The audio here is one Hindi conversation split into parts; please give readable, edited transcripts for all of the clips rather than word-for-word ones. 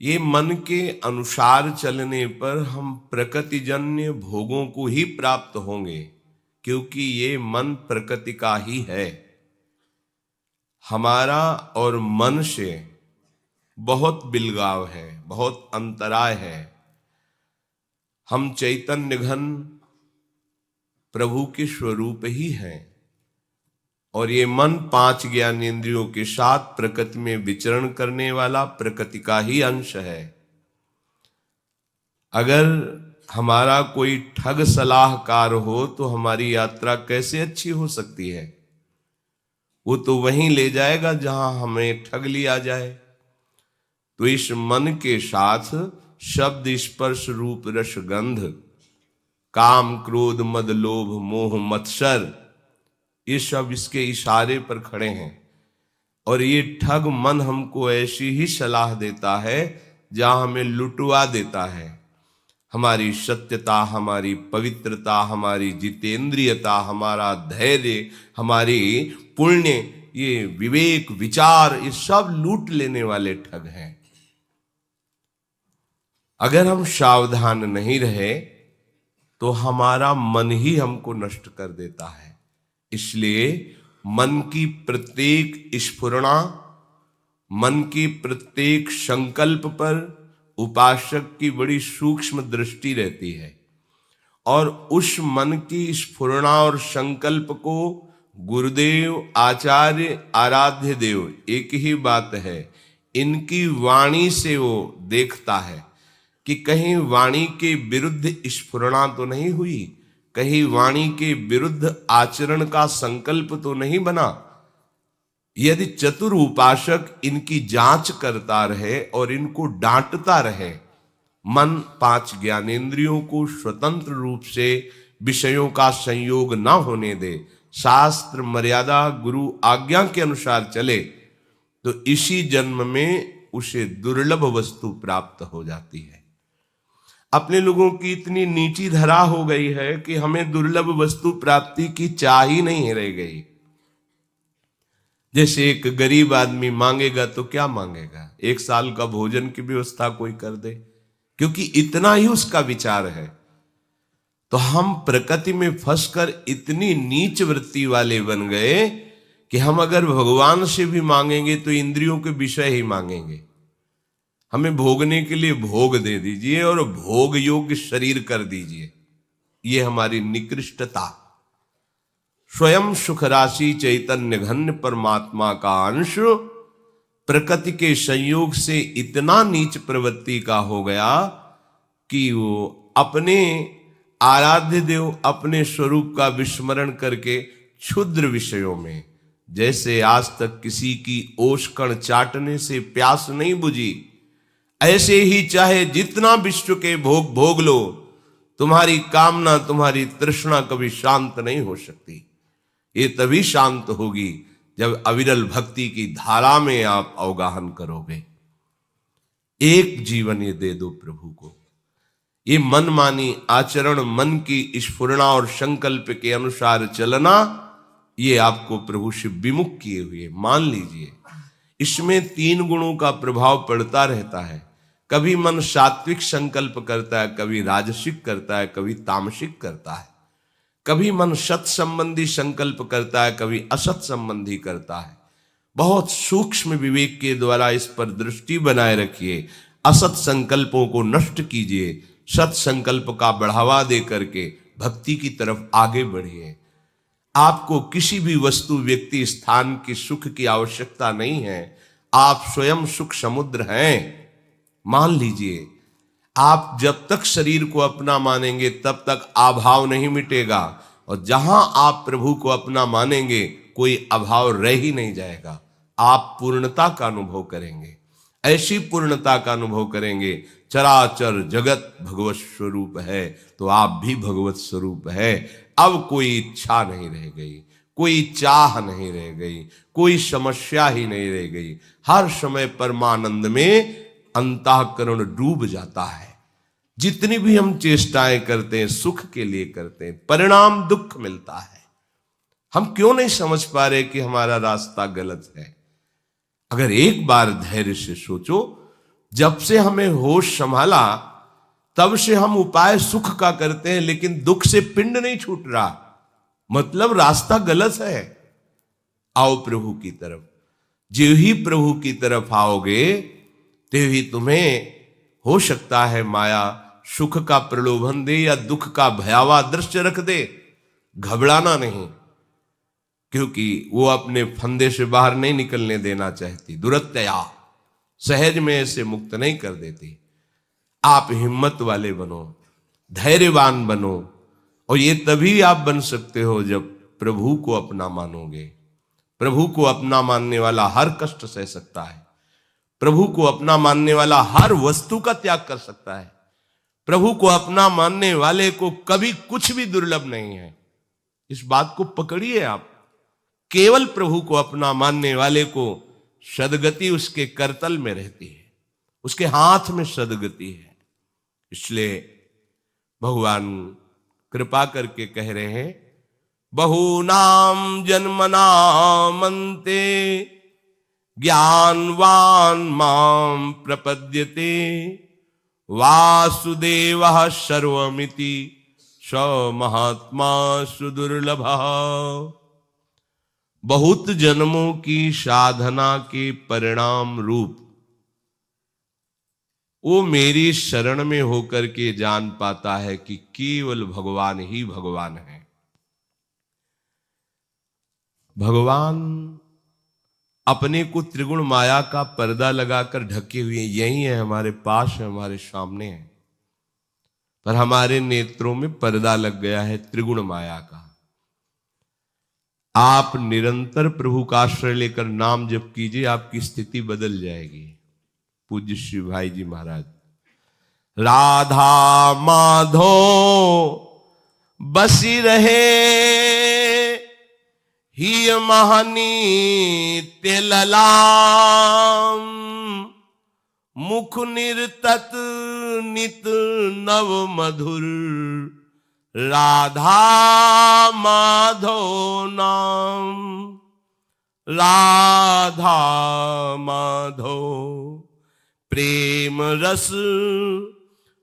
ये मन के अनुसार चलने पर हम प्रकृतिजन्य भोगों को ही प्राप्त होंगे, क्योंकि ये मन प्रकृति का ही है। हमारा और मन से बहुत बिलगाव है, बहुत अंतराय है। हम चैतन्य घन प्रभु के स्वरूप ही हैं और ये मन 5 ज्ञानेंद्रियों के साथ प्रकृति में विचरण करने वाला प्रकृति का ही अंश है। अगर हमारा कोई ठग सलाहकार हो तो हमारी यात्रा कैसे अच्छी हो सकती है? वो तो वहीं ले जाएगा जहां हमें ठग लिया जाए। तो इस मन के साथ शब्द स्पर्श रूप रस गंध, काम क्रोध मद लोभ मोह मत्सर, ये सब इसके इशारे पर खड़े हैं। और ये ठग मन हमको ऐसी ही सलाह देता है जहां हमें लुटवा देता है। हमारी सत्यता, हमारी पवित्रता, हमारी जितेंद्रियता, हमारा धैर्य, हमारी पुण्य, ये विवेक विचार, ये सब लूट लेने वाले ठग हैं। अगर हम सावधान नहीं रहे तो हमारा मन ही हमको नष्ट कर देता है। इसलिए मन की प्रत्येक स्फुरणा, मन की प्रत्येक संकल्प पर उपासक की बड़ी सूक्ष्म दृष्टि रहती है और उस मन की स्फुरणा और संकल्प को गुरुदेव, आचार्य, आराध्य देव, एक ही बात है, इनकी वाणी से वो देखता है कि कहीं वाणी के विरुद्ध स्फुरणा तो नहीं हुई, कहीं वाणी के विरुद्ध आचरण का संकल्प तो नहीं बना। यदि चतुर उपासक इनकी जांच करता रहे और इनको डांटता रहे, मन 5 ज्ञानेंद्रियों को स्वतंत्र रूप से विषयों का संयोग न होने दे, शास्त्र मर्यादा गुरु आज्ञा के अनुसार चले, तो इसी जन्म में उसे दुर्लभ वस्तु प्राप्त हो जाती है। अपने लोगों की इतनी नीची धरा हो गई है कि हमें दुर्लभ वस्तु प्राप्ति की चाह ही नहीं रह गई। जैसे एक गरीब आदमी मांगेगा तो क्या मांगेगा? 1 साल का भोजन की व्यवस्था कोई कर दे, क्योंकि इतना ही उसका विचार है। तो हम प्रकृति में फंसकर इतनी नीच वृत्ति वाले बन गए कि हम अगर भगवान से भी मांगेंगे तो इंद्रियों के विषय ही मांगेंगे। हमें भोगने के लिए भोग दे दीजिए और भोग योग्य शरीर कर दीजिए। ये हमारी निकृष्टता। स्वयं सुख राशि चैतन्य घन परमात्मा का अंश प्रकृति के संयोग से इतना नीच प्रवृत्ति का हो गया कि वो अपने आराध्य देव, अपने स्वरूप का विस्मरण करके क्षुद्र विषयों में, जैसे आज तक किसी की ओषकण चाटने से प्यास नहीं बुझी, ऐसे ही चाहे जितना विश्व के भोग भोग लो, तुम्हारी कामना, तुम्हारी तृष्णा कभी शांत नहीं हो सकती। ये तभी शांत होगी जब अविरल भक्ति की धारा में आप अवगाहन करोगे। एक जीवन ये दे दो प्रभु को। ये मनमानी आचरण, मन की स्फुरणा और संकल्प के अनुसार चलना, ये आपको प्रभु से विमुख किए हुए। मान लीजिए इसमें 3 गुणों का प्रभाव पड़ता रहता है। कभी मन सात्विक संकल्प करता है, कभी राजसिक करता है, कभी तामसिक करता है। कभी मन सत संबंधी संकल्प करता है, कभी असत संबंधी करता है। बहुत सूक्ष्म विवेक के द्वारा इस पर दृष्टि बनाए रखिए। असत संकल्पों को नष्ट कीजिए, सत संकल्प का बढ़ावा दे करके भक्ति की तरफ आगे बढ़िए। आपको किसी भी वस्तु, व्यक्ति, स्थान की सुख की आवश्यकता नहीं है। आप स्वयं सुख समुद्र हैं। मान लीजिए, आप जब तक शरीर को अपना मानेंगे तब तक अभाव नहीं मिटेगा, और जहां आप प्रभु को अपना मानेंगे कोई अभाव रह ही नहीं जाएगा। आप पूर्णता का अनुभव करेंगे। ऐसी पूर्णता का अनुभव करेंगे, चराचर जगत भगवत स्वरूप है तो आप भी भगवत स्वरूप है। अब कोई इच्छा नहीं रह गई, कोई चाह नहीं रह गई, कोई समस्या ही नहीं रह गई। हर समय परमानंद में अंतःकरण डूब जाता है। जितनी भी हम चेष्टाएं करते हैं सुख के लिए करते हैं, परिणाम दुख मिलता है। हम क्यों नहीं समझ पा रहे कि हमारा रास्ता गलत है? अगर एक बार धैर्य से सोचो जब से हमें होश संभाला तब से हम उपाय सुख का करते हैं, लेकिन दुख से पिंड नहीं छूट रहा, मतलब रास्ता गलत है। आओ प्रभु की तरफ। जो ही प्रभु की तरफ आओगे तो ही तुम्हें हो सकता है माया सुख का प्रलोभन दे या दुख का भयावह दृश्य रख दे। घबराना नहीं, क्योंकि वो अपने फंदे से बाहर नहीं निकलने देना चाहती। दुरत्या सहज में ऐसे मुक्त नहीं कर देती। आप हिम्मत वाले बनो, धैर्यवान बनो, और ये तभी आप बन सकते हो जब प्रभु को अपना मानोगे। प्रभु को अपना मानने वाला हर कष्ट सह सकता है। प्रभु को अपना मानने वाला हर वस्तु का त्याग कर सकता है। प्रभु को अपना मानने वाले को कभी कुछ भी दुर्लभ नहीं है। इस बात को पकड़िए आप। केवल प्रभु को अपना मानने वाले को सदगति उसके करतल में रहती है, उसके हाथ में सदगति है। इसलिए भगवान कृपा करके कह रहे हैं, बहुनाम जन्मनामन्ते ज्ञानवान माम प्रपद्यते वासुदेवः सर्वमिति स महात्मा सुदुर्लभ। बहुत जन्मों की साधना के परिणाम रूप वो मेरी शरण में होकर के जान पाता है कि केवल भगवान ही भगवान है। भगवान अपने को त्रिगुण माया का पर्दा लगाकर ढके हुए यही है, हमारे पास है, हमारे सामने है, पर हमारे नेत्रों में पर्दा लग गया है त्रिगुण माया का। आप निरंतर प्रभु का आश्रय लेकर नाम जप कीजिए, आपकी स्थिति बदल जाएगी। पूज्य श्री भाई जी महाराज, राधा माधो बसी रहे ही महानीत्य ललाम, मुख निर्तत नित नव मधुर, राधा माधो नाम, राधा माधो प्रेम रस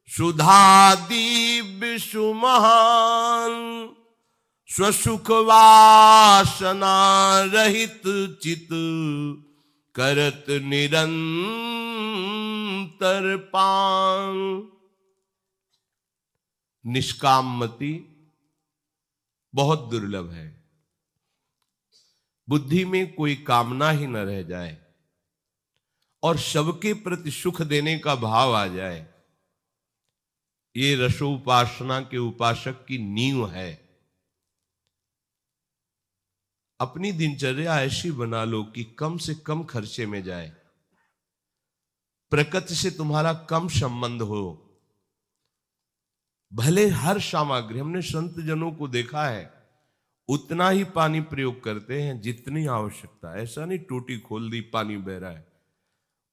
सुधा दिव्य सुमहान, स्वसुख वासना रहित चित करत निरंतर पान। निष्कामति बहुत दुर्लभ है। बुद्धि में कोई कामना ही न रह जाए और सबके प्रति सुख देने का भाव आ जाए, ये रसोपासना के उपासक की नींव है। अपनी दिनचर्या ऐसी बना लो कि कम से कम खर्चे में जाए, प्रकृति से तुम्हारा कम संबंध हो। भले हर सामग्री, हमने संत जनों को देखा है उतना ही पानी प्रयोग करते हैं जितनी आवश्यकता। ऐसा नहीं टोटी खोल दी पानी बह रहा है,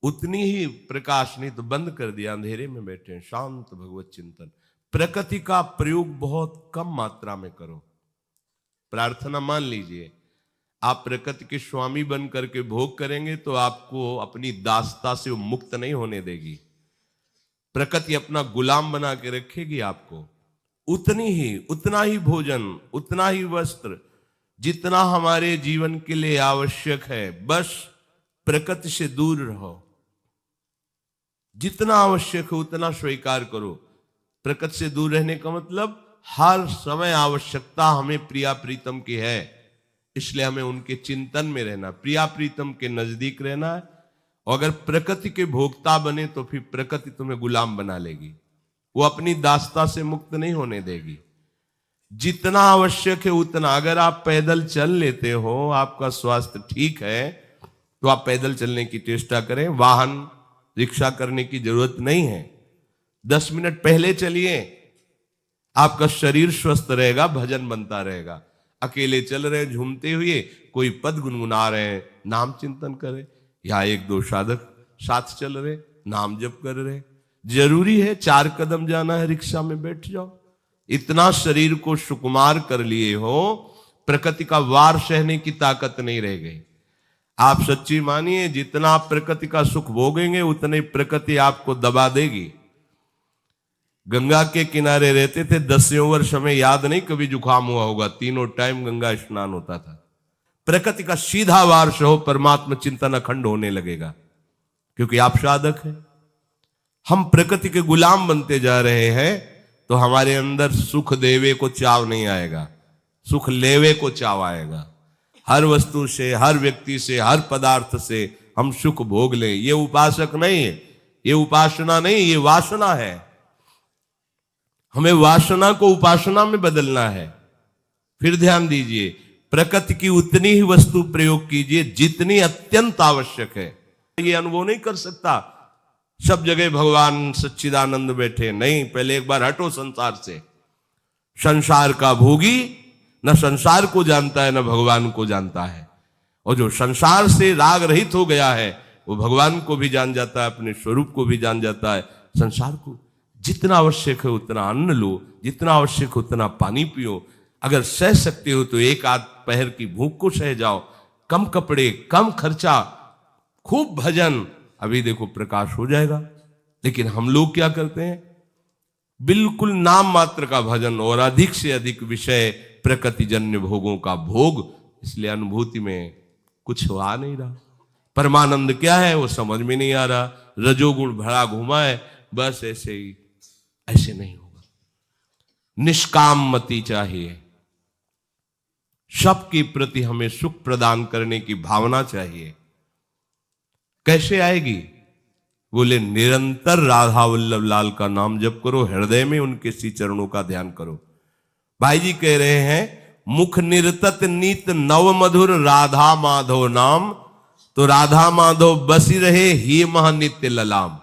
उतनी ही प्रकाश, नहीं तो बंद कर दिया, अंधेरे में बैठे हैं। शांत भगवत चिंतन। प्रकृति का प्रयोग बहुत कम मात्रा में करो। प्रार्थना मान लीजिए, आप प्रकृति के स्वामी बन करके भोग करेंगे तो आपको अपनी दासता से वो मुक्त नहीं होने देगी। प्रकृति अपना गुलाम बना के रखेगी आपको। उतना ही भोजन, उतना ही वस्त्र, जितना हमारे जीवन के लिए आवश्यक है, बस प्रकृति से दूर रहो। जितना आवश्यक है उतना स्वीकार करो। प्रकृति से दूर रहने का मतलब हर समय आवश्यकता हमें प्रिया प्रीतम की है, इसलिए हमें उनके चिंतन में रहना, प्रिया प्रीतम के नजदीक रहना है। अगर प्रकृति के भोक्ता बने तो फिर प्रकृति तुम्हें गुलाम बना लेगी, वो अपनी दासता से मुक्त नहीं होने देगी। जितना आवश्यक है उतना। अगर आप पैदल चल लेते हो, आपका स्वास्थ्य ठीक है, तो आप पैदल चलने की चेष्टा करें। वाहन रिक्शा करने की जरूरत नहीं है। 10 मिनट पहले चलिए, आपका शरीर स्वस्थ रहेगा, भजन बनता रहेगा। अकेले चल रहे झूमते हुए, कोई पद गुनगुना रहे हैं, नाम चिंतन करें, या 1-2 साधक साथ चल रहे, नाम जप कर रहे। जरूरी है 4 कदम जाना है, रिक्शा में बैठ जाओ। इतना शरीर को सुकुमार कर लिए हो, प्रकृति का वार सहने की ताकत नहीं रह गई। आप सच्ची मानिए, जितना आप प्रकृति का सुख भोगेंगे उतनी प्रकृति आपको दबा देगी। गंगा के किनारे रहते थे, 10 वर्ष हमें याद नहीं कभी जुकाम हुआ होगा, तीनों टाइम गंगा स्नान होता था। प्रकृति का सीधा वार्ष हो, परमात्मा चिंतन अखंड होने लगेगा, क्योंकि आप साधक हैं। हम प्रकृति के गुलाम बनते जा रहे हैं, तो हमारे अंदर सुख देवे को चाव नहीं आएगा, सुख लेवे को चाव आएगा। हर वस्तु से, हर व्यक्ति से, हर पदार्थ से हम सुख भोग लें, ये उपासक नहीं है, ये उपासना नहीं, ये वासना है। हमें वासना को उपासना में बदलना है। फिर ध्यान दीजिए, प्रकृति की उतनी ही वस्तु प्रयोग कीजिए जितनी अत्यंत आवश्यक है। ये अनुभव नहीं कर सकता सब जगह भगवान सच्चिदानंद बैठे, नहीं। पहले एक बार हटो संसार से। संसार का भोगी न संसार को जानता है, न भगवान को जानता है। और जो संसार से राग रहित हो गया है, वो भगवान को भी जान जाता है, अपने स्वरूप को भी जान जाता है। संसार को जितना आवश्यक है उतना अन्न लो, जितना आवश्यक है उतना पानी पियो। अगर सह सकते हो तो एक आध पहर की भूख को सह जाओ। कम कपड़े, कम खर्चा, खूब भजन, अभी देखो प्रकाश हो जाएगा। लेकिन हम लोग क्या करते हैं? बिल्कुल नाम मात्र का भजन और अधिक से अधिक विषय, प्रकृतिजन्य भोगों का भोग। इसलिए अनुभूति में कुछ आ नहीं रहा। परमानंद क्या है वो समझ में नहीं आ रहा। रजोगुण भरा घुमा है, बस ऐसे ही। ऐसे नहीं होगा। निष्काम मति चाहिए, सबके प्रति हमें सुख प्रदान करने की भावना चाहिए। कैसे आएगी? बोले निरंतर राधा वल्लभ लाल का नाम जप करो, हृदय में उनके श्री चरणों का ध्यान करो। भाई जी कह रहे हैं, मुख निरतत नीत नव मधुर राधा माधव नाम, तो राधा माधव बसी रहे ही महानित्य ललाम।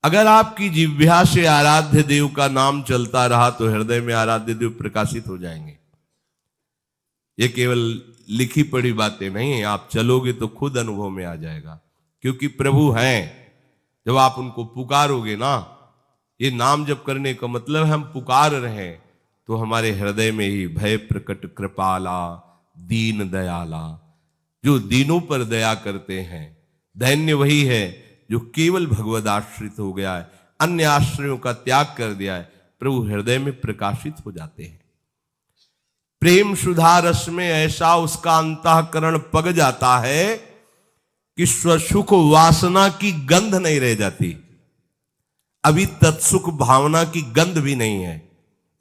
अगर आपकी जिह्वा से आराध्य देव का नाम चलता रहा तो हृदय में आराध्य देव प्रकाशित हो जाएंगे। ये केवल लिखी पढ़ी बातें नहीं है, आप चलोगे तो खुद अनुभव में आ जाएगा। क्योंकि प्रभु हैं, जब आप उनको पुकारोगे ना, ये नाम जप करने का मतलब हम पुकार रहे हैं, तो हमारे हृदय में ही भय प्रकट कृपाला दीन दयाला, जो दीनों पर दया करते हैं। दैन्य वही है जो केवल भगवद आश्रित हो गया है, अन्य आश्रयों का त्याग कर दिया है। प्रभु हृदय में प्रकाशित हो जाते हैं। प्रेम सुधा रस में ऐसा उसका अंतःकरण पग जाता है कि स्वसुख वासना की गंध नहीं रह जाती। अभी तत्सुख भावना की गंध भी नहीं है,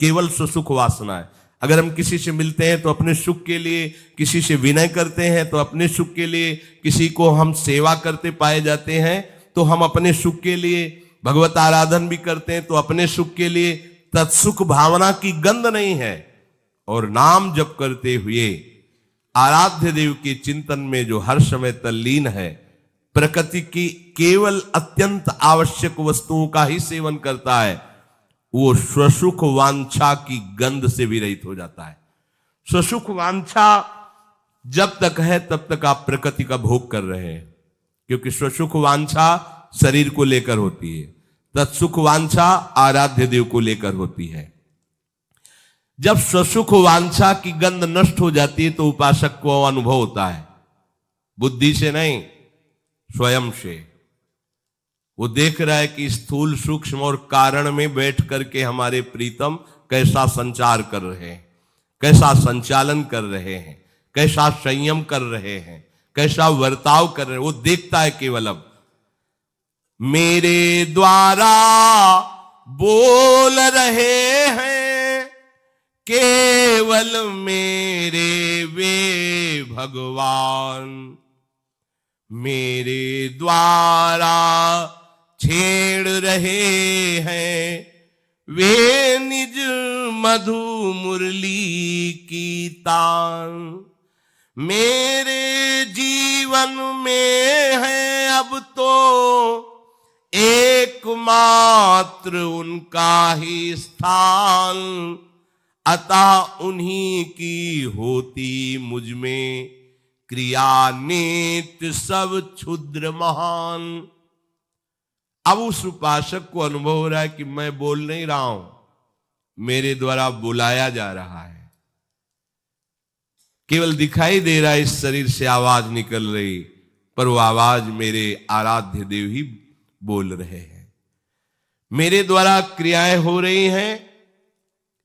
केवल स्वसुख वासना है। अगर हम किसी से मिलते हैं तो अपने सुख के लिए, किसी से विनय करते हैं तो अपने सुख के लिए, किसी को हम सेवा करते पाए जाते हैं तो हम अपने सुख के लिए, भगवत आराधन भी करते हैं तो अपने सुख के लिए। तत्सुख भावना की गंध नहीं है। और नाम जप करते हुए आराध्य देव के चिंतन में जो हर समय तल्लीन है, प्रकृति की केवल अत्यंत आवश्यक वस्तुओं का ही सेवन करता है, वो स्वसुख वांछा की गंध से भी रहित हो जाता है। स्वसुख वांछा जब तक है तब तक आप प्रकृति का भोग कर रहे हैं, क्योंकि स्वसुख वांछा शरीर को लेकर होती है, तत्सुख वांछा आराध्य देव को लेकर होती है। जब स्वसुख वांछा की गंध नष्ट हो जाती है तो उपासक को अनुभव होता है, बुद्धि से नहीं, स्वयं से। वो देख रहा है कि स्थूल सूक्ष्म और कारण में बैठ करके हमारे प्रीतम कैसा संचार कर रहे हैं, कैसा संचालन कर रहे हैं, कैसा संयम कर रहे हैं, कैसा वर्ताव कर रहे हैं। वो देखता है केवल। अब मेरे द्वारा बोल रहे हैं केवल मेरे वे भगवान, मेरे द्वारा छेड़ रहे हैं वे निज मधु मुरली की तान। मेरे जीवन में है अब तो एकमात्र उनका ही स्थान, अतः उन्हीं की होती मुझ में क्रिया नित्य सब क्षुद्र महान। अब उस उपासक को अनुभव हो रहा है कि मैं बोल नहीं रहा हूं, मेरे द्वारा बुलाया जा रहा है। केवल दिखाई दे रहा है इस शरीर से आवाज निकल रही, पर वो आवाज मेरे आराध्य देव ही बोल रहे हैं। मेरे द्वारा क्रियाएं हो रही हैं,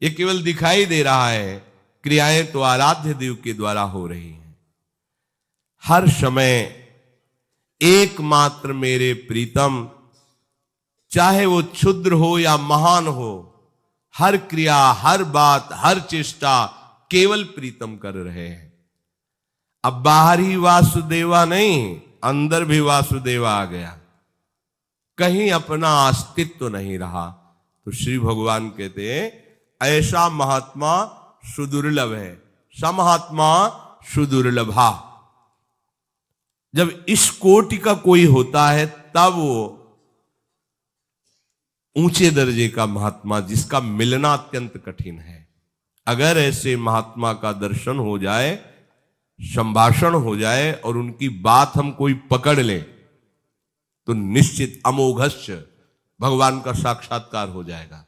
ये केवल दिखाई दे रहा है, क्रियाएं तो आराध्य देव के द्वारा हो रही हैं। हर समय एकमात्र मेरे प्रीतम, चाहे वो क्षुद्र हो या महान हो, हर क्रिया, हर बात, हर चेष्टा केवल प्रीतम कर रहे हैं। अब बाहर ही वासुदेवा नहीं, अंदर भी वासुदेवा आ गया, कहीं अपना अस्तित्व नहीं रहा। तो श्री भगवान कहते हैं ऐसा महात्मा सुदुर्लभ है, समहात्मा सुदुर्लभा। जब इस कोटि का कोई होता है तब वो ऊंचे दर्जे का महात्मा, जिसका मिलना अत्यंत कठिन है। अगर ऐसे महात्मा का दर्शन हो जाए, संभाषण हो जाए और उनकी बात हम कोई पकड़ लें, तो निश्चित अमोघस्य भगवान का साक्षात्कार हो जाएगा।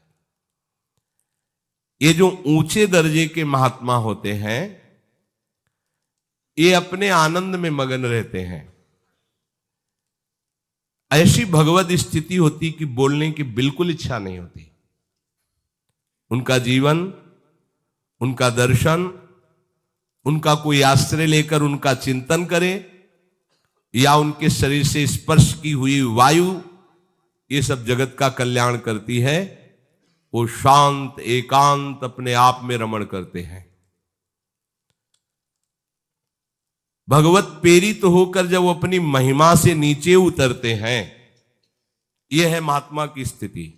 ये जो ऊंचे दर्जे के महात्मा होते हैं, ये अपने आनंद में मगन रहते हैं। ऐसी भगवत स्थिति होती कि बोलने की बिल्कुल इच्छा नहीं होती। उनका जीवन, उनका दर्शन, उनका कोई आश्रय लेकर उनका चिंतन करे, या उनके शरीर से स्पर्श की हुई वायु, ये सब जगत का कल्याण करती है। वो शांत एकांत अपने आप में रमण करते हैं। भगवत प्रेरित होकर जब वो अपनी महिमा से नीचे उतरते हैं, यह है महात्मा की स्थिति।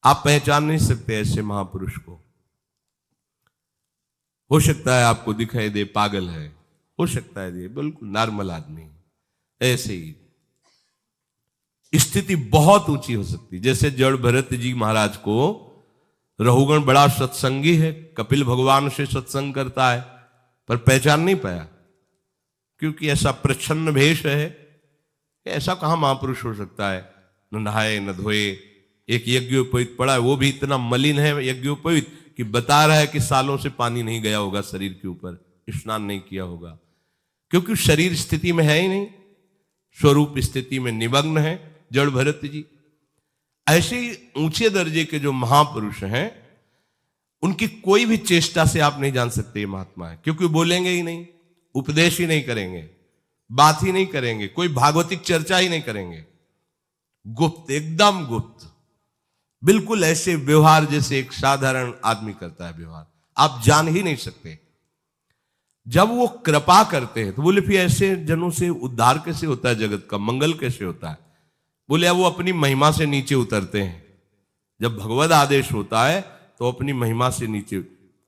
आप पहचान नहीं सकते ऐसे महापुरुष को। हो सकता है आपको दिखाई दे पागल है, हो सकता है ये बिल्कुल नॉर्मल आदमी, ऐसे ही स्थिति बहुत ऊंची हो सकती। जैसे जड़ भरत जी महाराज को रहुगण बड़ा सत्संगी है, कपिल भगवान से सत्संग करता है, पर पहचान नहीं पाया, क्योंकि ऐसा प्रच्छन्न भेष है। ऐसा कहां महापुरुष हो सकता है, न नहाए न धोए, एक यज्ञोपवीत पड़ा है, वो भी इतना मलिन है यज्ञोपवीत कि बता रहा है कि सालों से पानी नहीं गया होगा शरीर के ऊपर, स्नान नहीं किया होगा, क्योंकि शरीर स्थिति में है ही नहीं, स्वरूप स्थिति में निमग्न है जड़ भरत जी। ऐसे ही ऊंचे दर्जे के जो महापुरुष हैं, उनकी कोई भी चेष्टा से आप नहीं जान सकते ये महात्मा है, क्योंकि बोलेंगे ही नहीं, उपदेश ही नहीं करेंगे, बात ही नहीं करेंगे, कोई भागवतिक चर्चा ही नहीं करेंगे, गुप्त, एकदम गुप्त, बिल्कुल ऐसे व्यवहार जैसे एक साधारण आदमी करता है व्यवहार, आप जान ही नहीं सकते। जब वो कृपा करते हैं तो बोले फिर ऐसे जनों से उद्धार कैसे होता है, जगत का मंगल कैसे होता है? बोले वो अपनी महिमा से नीचे उतरते हैं। जब भगवत आदेश होता है तो अपनी महिमा से नीचे,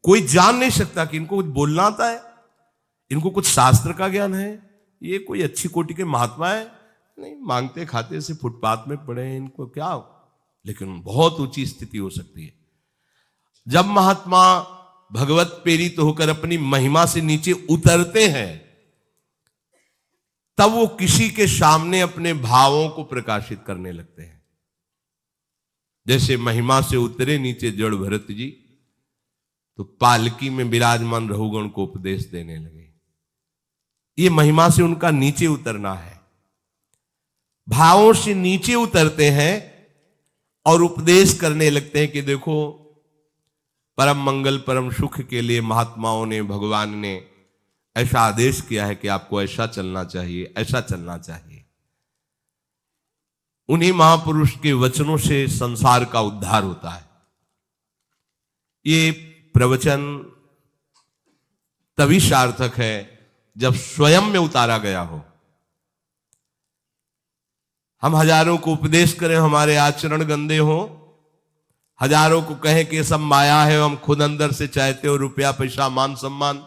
कोई जान नहीं सकता कि इनको कुछ बोलना आता है, इनको कुछ शास्त्र का ज्ञान है, ये कोई अच्छी कोटि के महात्मा है नहीं, मांगते खाते से फुटपाथ में पड़े हैं, इनको क्या हो? लेकिन बहुत ऊंची स्थिति हो सकती है। जब महात्मा भगवत प्रेरित होकर अपनी महिमा से नीचे उतरते हैं, तब वो किसी के सामने अपने भावों को प्रकाशित करने लगते हैं। जैसे महिमा से उतरे नीचे जड़ भरत जी, तो पालकी में विराजमान रहुगण को उपदेश देने लगे। ये महिमा से उनका नीचे उतरना है। भावों से नीचे उतरते हैं और उपदेश करने लगते हैं कि देखो, परम मंगल परम सुख के लिए महात्माओं ने, भगवान ने ऐसा आदेश किया है कि आपको ऐसा चलना चाहिए, ऐसा चलना चाहिए। उन्हीं महापुरुष के वचनों से संसार का उद्धार होता है। ये प्रवचन तभी सार्थक है जब स्वयं में उतारा गया हो। हम हजारों को उपदेश करें, हमारे आचरण गंदे हो, हजारों को कहें कि सब माया है, हम खुद अंदर से चाहते हो रुपया पैसा मान सम्मान,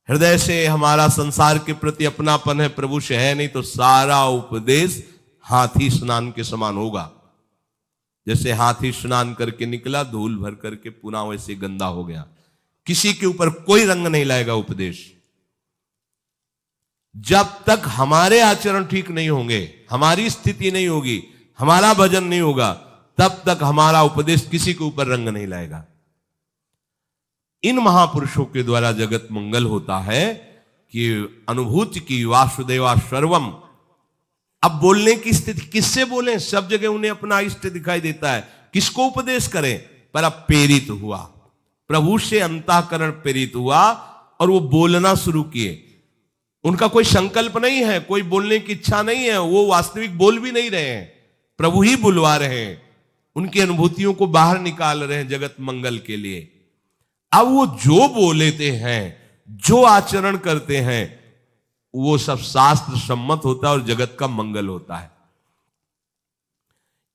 हृदय से हमारा संसार के प्रति अपनापन है, प्रभु से है नहीं, तो सारा उपदेश हाथी स्नान के समान होगा। जैसे हाथी स्नान करके निकला, धूल भर करके पुनः वैसे गंदा हो गया। किसी के ऊपर कोई रंग नहीं लाएगा उपदेश। जब तक हमारे आचरण ठीक नहीं होंगे, हमारी स्थिति नहीं होगी, हमारा भजन नहीं होगा, तब तक हमारा उपदेश किसी के ऊपर रंग नहीं लाएगा। इन महापुरुषों के द्वारा जगत मंगल होता है कि अनुभूति की वासुदेवा सर्वम। अब बोलने की स्थिति किससे बोलें? सब जगह उन्हें अपना इष्ट दिखाई देता है। किसको उपदेश करें? पर अब प्रेरित हुआ, प्रभु से अंतःकरण प्रेरित हुआ और वो बोलना शुरू किए। उनका कोई संकल्प नहीं है, कोई बोलने की इच्छा नहीं है, वो वास्तविक बोल भी नहीं रहे हैं, प्रभु ही बुलवा रहे हैं, उनकी अनुभूतियों को बाहर निकाल रहे हैं जगत मंगल के लिए। अब वो जो बोलेते हैं, जो आचरण करते हैं, वो सब शास्त्र सम्मत होता है और जगत का मंगल होता है।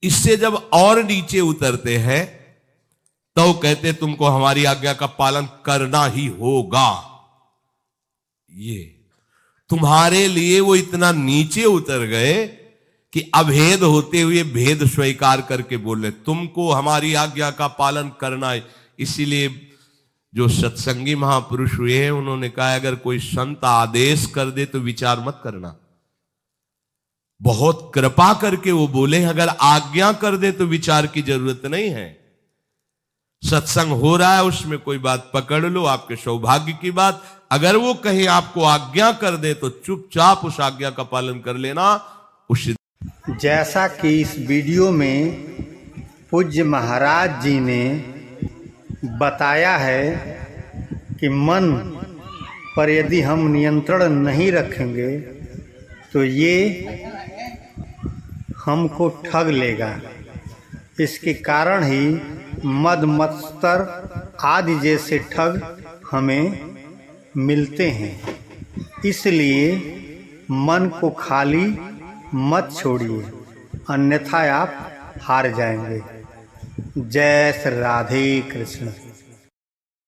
इससे जब और नीचे उतरते हैं तो कहते तुमको हमारी आज्ञा का पालन करना ही होगा। ये तुम्हारे लिए वो इतना नीचे उतर गए कि अभेद होते हुए भेद स्वीकार करके बोल रहे तुमको हमारी आज्ञा का पालन करना है। इसीलिए जो सत्संगी महापुरुष हुए हैं उन्होंने कहा अगर कोई संत आदेश कर दे तो विचार मत करना। बहुत कृपा करके वो बोले अगर आज्ञा कर दे तो विचार की जरूरत नहीं है। सत्संग हो रहा है उसमें कोई बात पकड़ लो, आपके सौभाग्य की बात। अगर वो कहीं आपको आज्ञा कर दे तो चुपचाप उस आज्ञा का पालन कर लेना। उस जैसा कि इस वीडियो में पूज्य महाराज जी ने बताया है कि मन पर यदि हम नियंत्रण नहीं रखेंगे तो ये हमको ठग लेगा। इसके कारण ही मद मत्सर आदि जैसे ठग हमें मिलते हैं। इसलिए मन को खाली मत छोड़िए, अन्यथा आप हार जाएंगे। जय श्री राधे कृष्ण।